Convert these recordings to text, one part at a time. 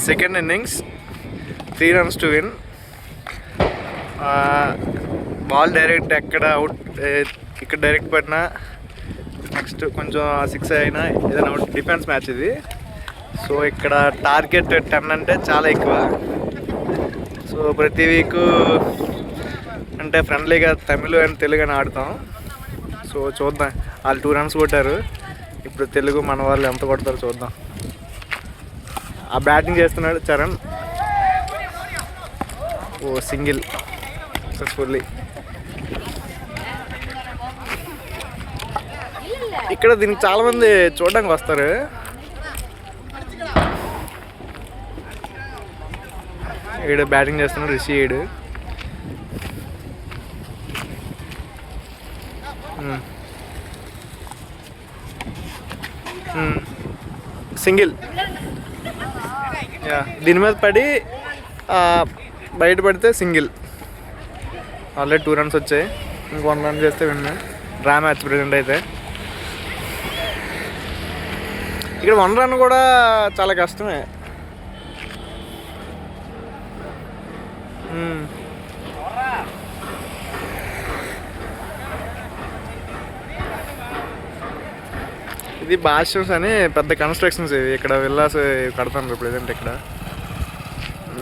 Second innings 3 runs to win. Ball direct ఎక్కడ out, ఇక్కడ direct పడినా నెక్స్ట్ కొంచెం 6 అయినా ఏదైనా అవుట్. డిఫెన్స్ మ్యాచ్ ఇది. సో ఇక్కడ టార్గెట్ 10 అంటే చాలా ఎక్కువ. సో ప్రతి వీకు అంటే ఫ్రెండ్లీగా తమిళ అండ్ తెలుగు అని ఆడతాం. సో చూద్దాం. వాళ్ళు 2 runs కొట్టారు. ఇప్పుడు తెలుగు మన వాళ్ళు ఎంత కొడతారో చూద్దాం. ఆ బ్యాటింగ్ చేస్తున్నాడు చరణ్. ఓ సింగిల్ సక్సెస్ఫుల్లీ. ఇక్కడ దీనికి చాలామంది చూడడానికి వస్తారు. ఈడు బ్యాటింగ్ చేస్తున్నాడు రిషి. ఈడు సింగిల్. దీని మీద పడి బయట పడితే సింగిల్. ఆల్రెడీ 2 runs వచ్చాయి. ఇంక 1 run చేస్తే విన్నా. డ్రా మ్యాచ్ ప్రెజెంట్ అయితే. ఇక్కడ 1 run కూడా చాలా కష్టమే. ఇది బాష్రూమ్స్ అని పెద్ద కన్స్ట్రక్షన్స్ ఇవి. ఇక్కడ విల్లాస్ కడతాను ప్రజెంట్ ఇక్కడ.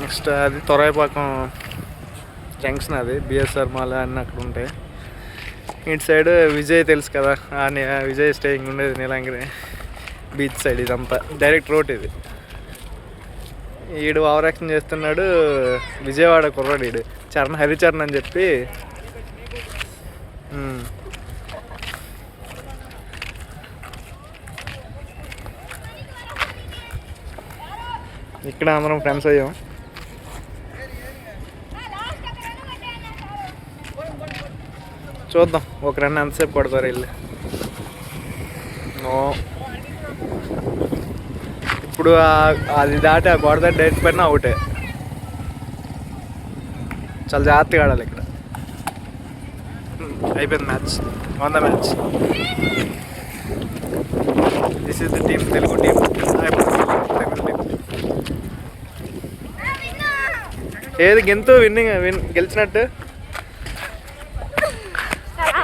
నెక్స్ట్ అది తొరైపాకం జంక్షన్. అది బిఎస్ఆర్ మాల్ అన్నీ అక్కడ ఉంటాయి. ఇటు సైడ్ విజయ్ తెలుసు కదా, విజయ్ స్టేయింగ్ ఉండేది నీలాంగిరి బీచ్ సైడ్. ఇదంతా డైరెక్ట్ రోడ్ ఇది. ఈడు ఓవర్ యాక్షన్ చేస్తున్నాడు. విజయవాడ కుర్రాడు ఈడు, చరణ్, హరిచరణ్ అని చెప్పి. ఇక్కడ అందరం ఫ్రెండ్స్ అయ్యాం. చూద్దాం ఒక రన్ ఎంతసేపు కొడతారు వీళ్ళు. ఇప్పుడు అది దాటి ఆ గోడ దాటి డైరెక్ట్ పడినా అవుటే. చాలా జాగ్రత్తగా ఆడాలి ఇక్కడ. అయిపోయింది match. One the match. This is the team, Telugu team. ఏది గెంతు విన్నింగ్ గెలిచినట్టు.